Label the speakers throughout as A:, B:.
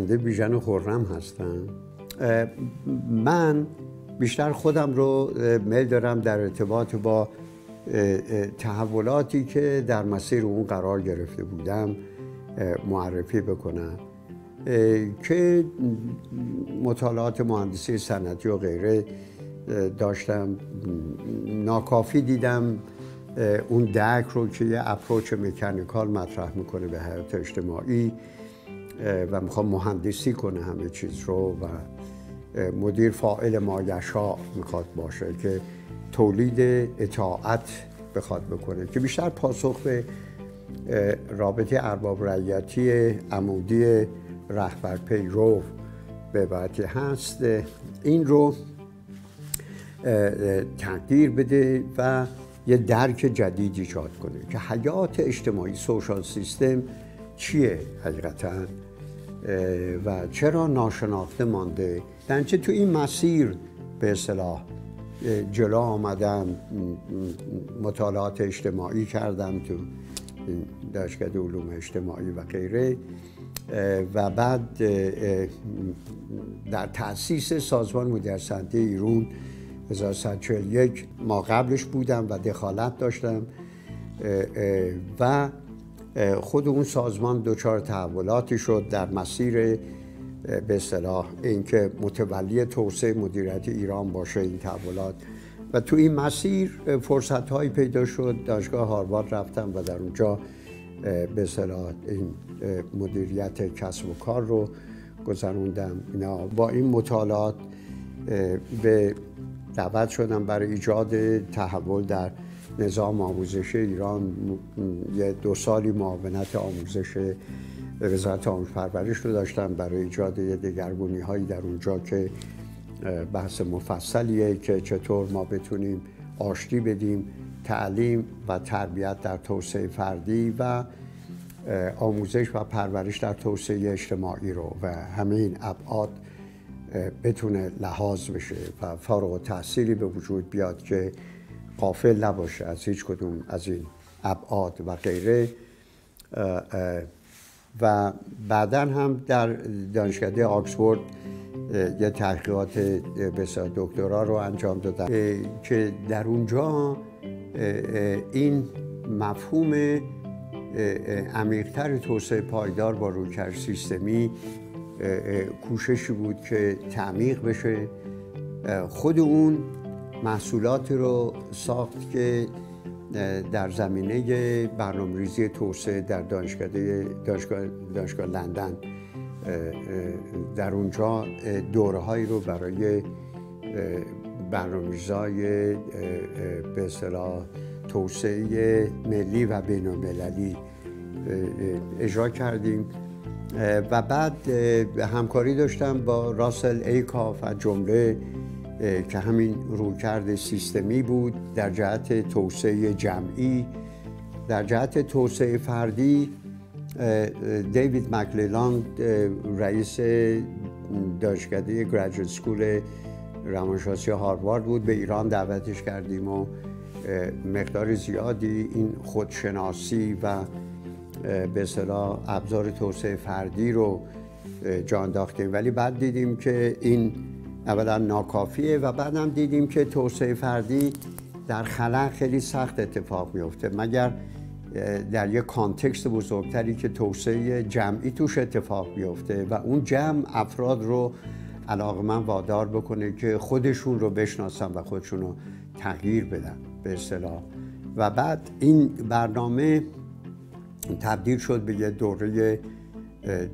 A: نویسنده بیژن خرم هستم. من بیشتر خودم رو میل دارم در ارتباط با تحولاتی که در مسیر اون قرار گرفته بودم معرفی بکنم که مطالعات مهندسی صنعتی و غیره داشتم. ناکافی دیدم اون درک رو که یه اپروچ مکانیکال مطرح میکنه به حیات اجتماعی و میخوام مهندسی کنه همه چیز رو و مدیر فاعل مایشاء میخواد باشه که تولید اطاعت بخواد بکنه، که بیشتر پاسخ به رابطه ارباب رعیتی عمودی رهبر پیرو به عبارتی هست. این رو تغییر بده و یه درک جدید ایجاد کنه که حیات اجتماعی، سوشال سیستم چیه حقیقتاً و چرا ناشناخته مانده. درنچه تو این مسیر به اصطلاح جلو آمدم، مطالعات اجتماعی کردم تو دانشگاه علوم اجتماعی و غیره و بعد در تأسیس سازمان مدیریت صنعتی ایران 1141 ما قبلش بودم و دخالت داشتم و خود اون سازمان دچار تحولاتی شد در مسیر به اصطلاح اینکه متولی توسعه مدیریت ایران باشه این تحولات، و تو این مسیر فرصت‌هایی پیدا شد. دانشگاه هاروارد رفتم و در اونجا به اصطلاح این مدیریت کسب و کار رو گذروندم. با این مطالعات به دعوت شدم برای ایجاد تحول در نظام آموزش ایران. یه 2 سالی معاونت آموزش وزارت آموزش پرورش رو داشتم برای ایجاد یه دگرگونی هایی در اونجا که بحث مفصلیه که چطور ما بتونیم آشتی بدیم تعلیم و تربیت در توسعه فردی و آموزش و پرورش در توسعه اجتماعی رو و همه این ابعاد بتونه لحاظ بشه و فارغ التحصیلی به وجود بیاد که غافل نباشه از هیچ کدوم از این ابعاد و غیره. و بعداً هم در دانشکده آکسفورد یه تحقیقات بسیار دکترا رو انجام دادم که در اونجا این مفهوم عمیق‌تر توسعه پایدار با رویکرد سیستمی کوششی بود که تعمیق بشه. خود اون محصولاتی رو ساخت که در زمینه برنامه‌ریزی توسعه در دانشگاه لندن در اونجا دوره‌هایی رو برای برنامه‌ریزای به اصطلاح توسعه ملی و بین‌المللی اجرا کردیم و بعد همکاری داشتم با راسل ایکاف و جمله که همین رویکرد سیستمی بود در جهت توسعه جمعی. در جهت توسعه فردی دیوید مکلیلاند رئیس دانشکده گریجویت اسکول روانشناسی هاروارد بود. به ایران دعوتش کردیم و مقدار زیادی این خودشناسی و به اصطلاح ابزار توسعه فردی رو جا انداختیم، ولی بعد دیدیم که این اولا ناکافیه و بعد هم دیدیم که توسعه فردی در خلا خیلی سخت اتفاق میفته مگر در یک کانتکست بزرگتری که توسعه جمعی توش اتفاق بیفته و اون جمع افراد رو علاقمند وادار بکنه که خودشون رو بشناسن و خودشون رو تغییر بدن به اصطلاح. و بعد این برنامه تبدیل شد به یه دوره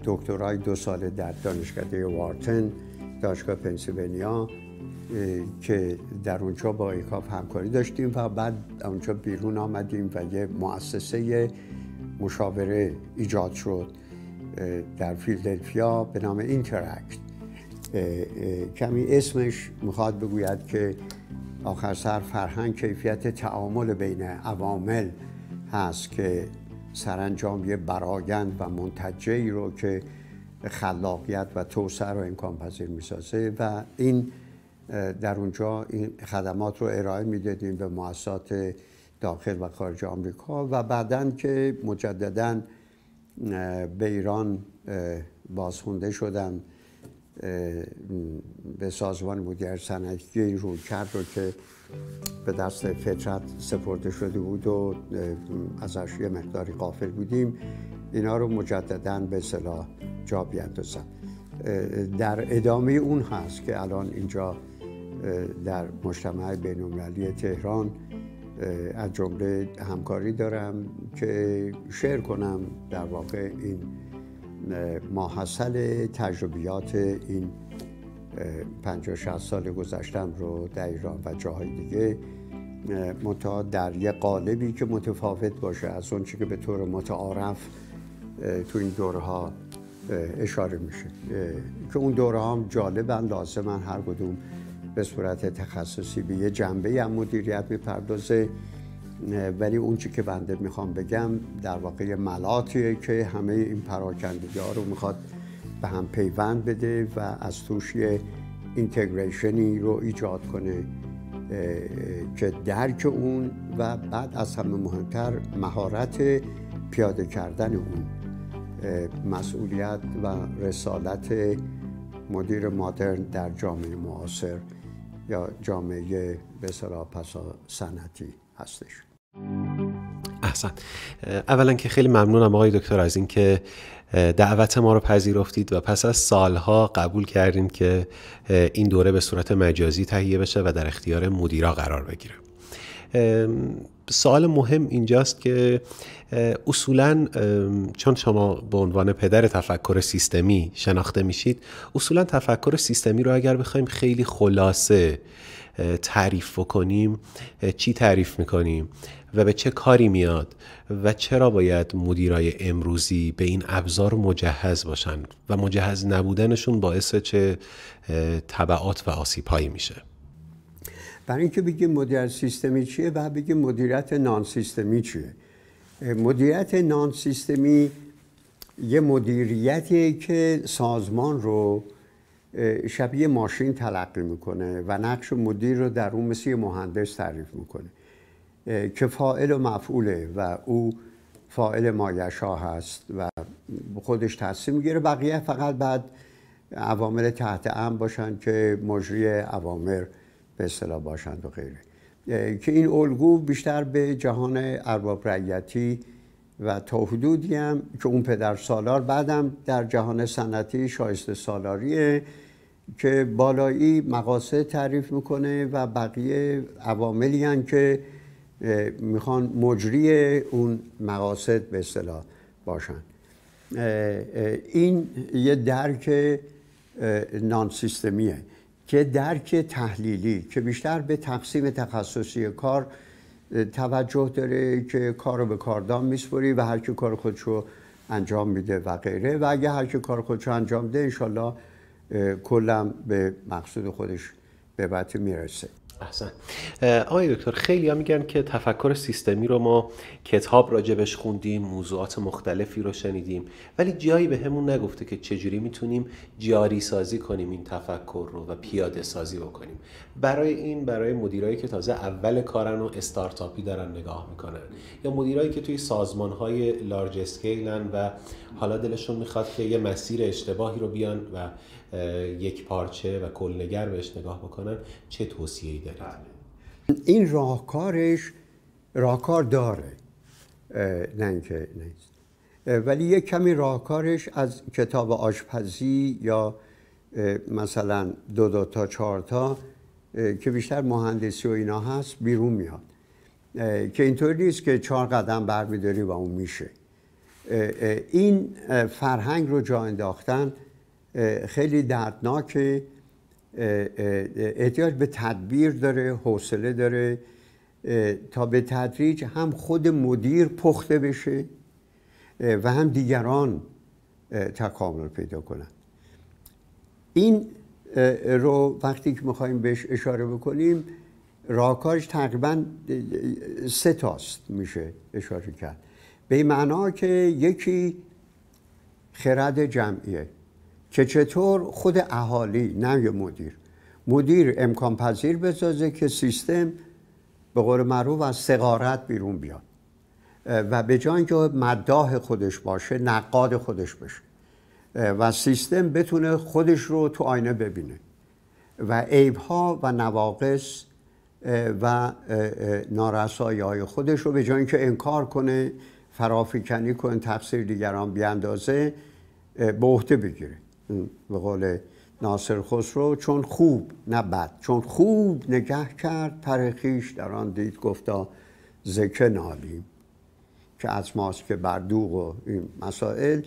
A: دکترای 2 ساله در دانشکده وارتن دانشگاه پنسیلوانیا که در اونجا با ایکاف همکاری داشتیم و بعد اونجا بیرون آمدیم و یه مؤسسه مشاوره ایجاد شد در فیلادلفیا به نام اینتراکت. کمی اسمش میخواد بگوید که آخر سر فرهنگ کیفیت تعامل بین عوامل هست که سرانجام یه برآیند و منتجی رو که خلاقیت و توسعه رو امکان پذیر میسازه و این در اونجا این خدمات رو ارائه میدادیم به مؤسسات داخل و خارج آمریکا و بعداً که مجدداً به ایران بازخونده شدم. به سازمان مدیریت صنعتی رویکرد رو که به دست فطرت سپرده شده بود و ازش یه مقداری غافل بودیم، اینا رو مجدداً به اصطلاح جا بیاندازم. در ادامه اون هست که الان اینجا در مجتمع بین‌المللی تهران از جمله همکاری دارم که شیر کنم در واقع این ماحصل تجربیات این 50-60 سال گذشتم رو در ایران و جاهای دیگه، منتها در یه قالبی که متفاوت باشه از اون چی که به طور متعارف تو این دوره‌ها اشاره میشه، که اون دوره‌ها هم جالبن، لازمن، هر کدوم به صورت تخصصی به یه جنبه هم مدیریت میپردازه، ولی اون چی که بنده میخوام بگم در واقع ملاتیه که همه این پراکندگی ها رو میخواد به هم پیوند بده و از توش یه اینتگریشنی رو ایجاد کنه که درک اون و بعد از همه مهمتر مهارت پیاده کردن اون مسئولیت و رسالت مدیر مدرن در جامعه معاصر یا جامعه به اصطلاح پسا صنعتی هستش.
B: احسن. اولا که خیلی ممنونم آقای دکتر از اینکه دعوت ما رو پذیرفتید و پس از سالها قبول کردین که این دوره به صورت مجازی تهیه بشه و در اختیار مدیرا قرار بگیره. سوال مهم اینجاست که اصولاً چون شما به عنوان پدر تفکر سیستمی شناخته میشید، اصولاً تفکر سیستمی رو اگر بخوایم خیلی خلاصه تعریف بکنیم، چی تعریف میکنیم و به چه کاری میاد و چرا باید مدیرای امروزی به این ابزار مجهز باشن و مجهز نبودنشون باعث چه تبعات و آسیب‌هایی میشه؟
A: برای اینکه بگیم مدیریت سیستمی چیه و بگیم مدیریت نان سیستمی چیه. مدیریت نان سیستمی یه مدیریتیه که سازمان رو شبیه ماشین تلقی میکنه و نقش مدیر رو در اون مثل مهندس تعریف میکنه که فاعل و مفعوله و او فاعل مایشا هست و خودش تصمیم میگیره، بقیه فقط بعد عوامل تحت امر باشن که مجری اوامر به اصطلاح باشند و غیره، که این الگو بیشتر به جهان ارباب رعیتی و تا حدودی هم که اون پدر سالار بعدم در جهان صنعتی شایسته سالاریه که بالایی مقاصد تعریف میکنه و بقیه عواملی هستند که میخوان مجری اون مقاصد به اصطلاح باشن. این یه درک نان سیستمیه که درک تحلیلی که بیشتر به تقسیم تخصصی کار توجه داره، که کارو به کاردان میسپری و هر کی کار خودشو انجام میده و غیره، و اگه هر کی کار خودشو انجام ده انشالله کلم به مقصود خودش به بعد میرسه.
B: احسن. آقای دکتر، خیلی ها میگن که تفکر سیستمی رو ما کتاب راجبش خوندیم، موضوعات مختلفی رو شنیدیم، ولی جایی به همون نگفته که چجوری میتونیم جاری سازی کنیم این تفکر رو و پیاده سازی بکنیم. برای مدیرایی که تازه اول کارن و استارتاپی دارن نگاه میکنن، یا مدیرایی که توی سازمانهای لارج اسکیلن و حالا دلشون میخواد که یه مسیر اشتباهی رو بیان و یک پارچه و کلنگر بهش نگاه بکنن، چه توصیه‌ای دارید؟
A: این راهکار داره، نه اینکه نیست، ولی یک کمی راهکارش از کتاب آشپزی یا مثلا 2 تا 4 تا که بیشتر مهندسی و اینا هست بیرون میاد، که اینطوری نیست که 4 قدم برمی‌داری و اون میشه. این فرهنگ رو جا انداختن خیلی دردناکه، احتیاج به تدبیر داره، حوصله داره تا به تدریج هم خود مدیر پخته بشه و هم دیگران تکامل پیدا کنن. این رو وقتی که میخوایم بهش اشاره بکنیم، راهکارش تقریبا 3 تاست میشه اشاره کرد، به این معنا که یکی خرد جمعیه، که چطور خود اهالی، نه مدیر امکان پذیر بسازه که سیستم به قول معروف از صغارت بیرون بیاد و به جای اینکه مداح خودش باشه نقاد خودش بشه و سیستم بتونه خودش رو تو آینه ببینه و عیب‌ها و نواقص و نارسایی‌های خودش رو به جای اینکه انکار کنه، فرافکنی کنه، تقصیر دیگران بیاندازه، به عهده بگیره. به قول ناصر خسرو چون خوب نه بد، چون خوب نگه کرد پر خویش در آن دید گفتا زکه نالیم، که از ماست که بردوغ و این مسائل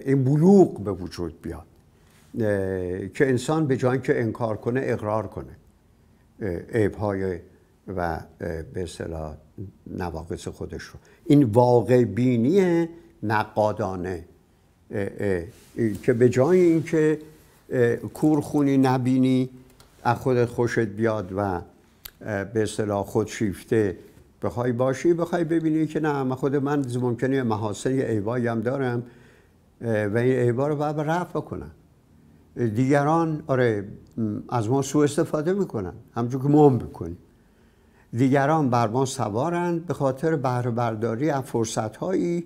A: این بلوغ به وجود بیاد که انسان به جای اینکه انکار کنه اقرار کنه عیب‌های و به اصطلاح نواقص خودش رو. این واقع بینی نقادانه که به جای اینکه کورخونی نبینی از خودت خوشت بیاد و به اصطلاح خودشیفته بخوای باشی، بخوای ببینی که نه، خود من ممکنه محاسن عیبایی هم دارم و این عیبا رو باید رفع کنم. دیگران آره از ما سوء استفاده میکنن همونجور که ما هم میکنیم. دیگران بر ما سوارند به خاطر بهره برداری از فرصت‌هایی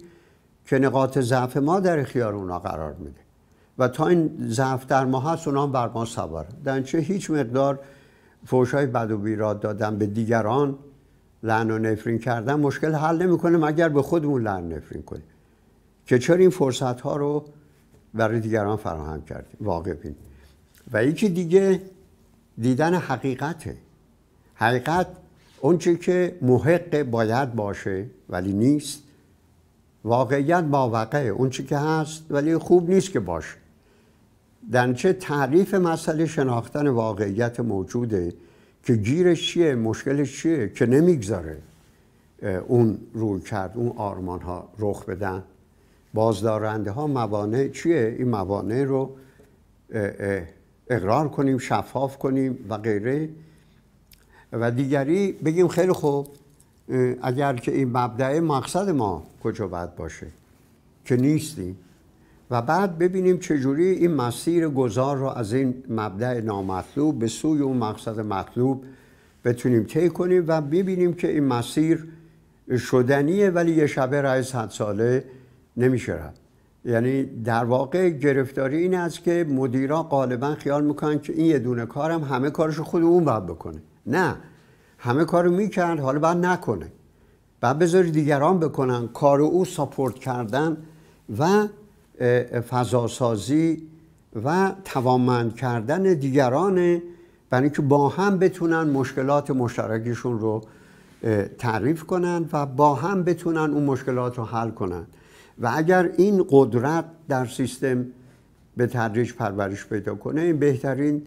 A: که نقاط ضعف ما در اختیار اونا قرار میده و تا این ضعف در ما هست اونا هم بر ما سوارن. در چه هیچ مقدار فحش‌های بد و بیراد دادن به دیگران، لعن و نفرین کردن مشکل حل نمیکنه مگر به خودمون لعن نفرین کنیم که چرا این فرصت‌ها رو برای دیگران فراهم کردیم. واقع بین و یکی دیگه دیدن حقیقته. حقیقت اون چی که محق باید باشه ولی نیست، واقعیت ماوقعه، اون چی که هست ولی خوب نیست که باشه. در چه تعریف مسئله شناختن واقعیت موجوده که گیرش چیه، مشکلش چیه که نمیگذاره اون روی کرد، اون آرمان ها رخ بدن. بازدارنده ها موانع چیه؟ این موانع رو اقرار کنیم، شفاف کنیم و غیره. و دیگری بگیم خیلی خوب اگر که این مبدأ مقصد ما کجا باید باشه که نیستیم و بعد ببینیم چجوری این مسیر گذار رو از این مبدأ نامطلوب به سوی اون مقصد مطلوب بتونیم طی کنیم و ببینیم که این مسیر شدنیه ولی یه شبه راه 100 ساله نمیشه رفت. یعنی در واقع گرفتاری این است که مدیرا غالبا خیال میکنن که این یه دونه کارم همه کارشو خود اون باید بکنه. نه، همه کارو میکرد حالا باید نکنه، بعد بذاری دیگران بکنن. کار او ساپورت کردن و فضاسازی و توانمند کردن دیگرانه برای اینکه با هم بتونن مشکلات مشترکشون رو تعریف کنن و با هم بتونن اون مشکلات رو حل کنن. و اگر این قدرت در سیستم به تدریج پرورش پیدا کنه، این بهترین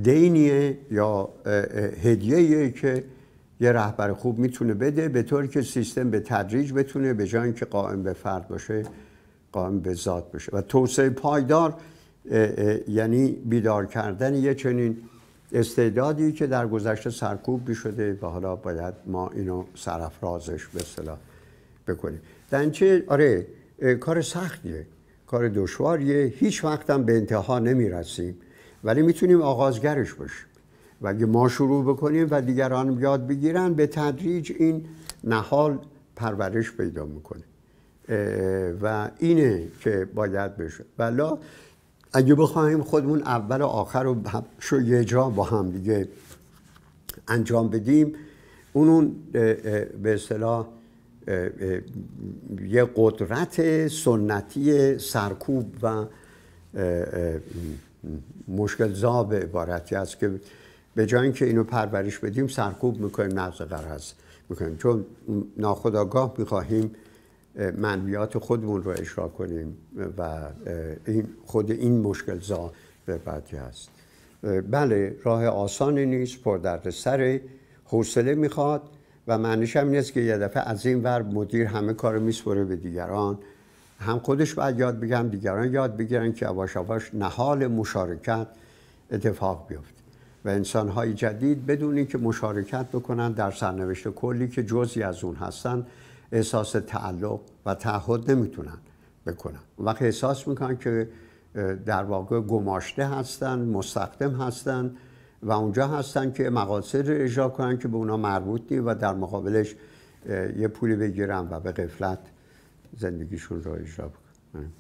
A: دینیه یا هدیه‌ایه که یه رهبر خوب میتونه بده، به طوری که سیستم به تدریج بتونه به جای اینکه قائم به فرد باشه قائم به ذات بشه. و توسعه پایدار یعنی بیدار کردن یه چنین استعدادی که در گذشته سرکوب شده و حالا باید ما اینو سرافرازش به اصطلاح بکنیم. درنچه آره کار سختیه، کار دشواریه، هیچ وقت هم به انتها نمیرسیم ولی میتونیم آغازگرش باشیم و اگه ما شروع بکنیم و دیگران یاد بگیرن به تدریج این نهال پرورش پیدا میکنه و اینه که باید بشه. ولی اگه بخوایم خودمون اول و آخر رو یه جا با هم دیگه انجام بدیم، اون به اصطلاح یه قدرت سنتی سرکوب و مشکل زا به عبارتی است که به جای اینکه اینو پرورش بدیم سرکوب میکنیم، نقض قرارداد میکنیم، چون ناخودآگاه میخواهیم منویات خودمون رو اجرا کنیم و خود این مشکل زا به عبارتی است. بله، راه آسانی نیست، پردردسر، حوصله میخواد و معنیش هم نیست که یه دفعه از این ور مدیر همه کارو میسپره به دیگران. هم خودش باید یاد بگم، دیگران یاد بگیرن که یواش یواش نهال مشارکت اتفاق بیفته و انسان‌های جدید بدون اینکه مشارکت بکنن در سرنوشت کلی که جزئی از اون هستن احساس تعلق و تعهد نمیتونن بکنن. وقتی احساس میکنن که در واقع گماشته هستن، مستخدم هستن و اونجا هستن که مقاصد رو اجرا کنن که به اونا مربوط نیست و در مقابلش یه پولی بگیرن و به غفلت زندگیشون رو اجرا بکنن.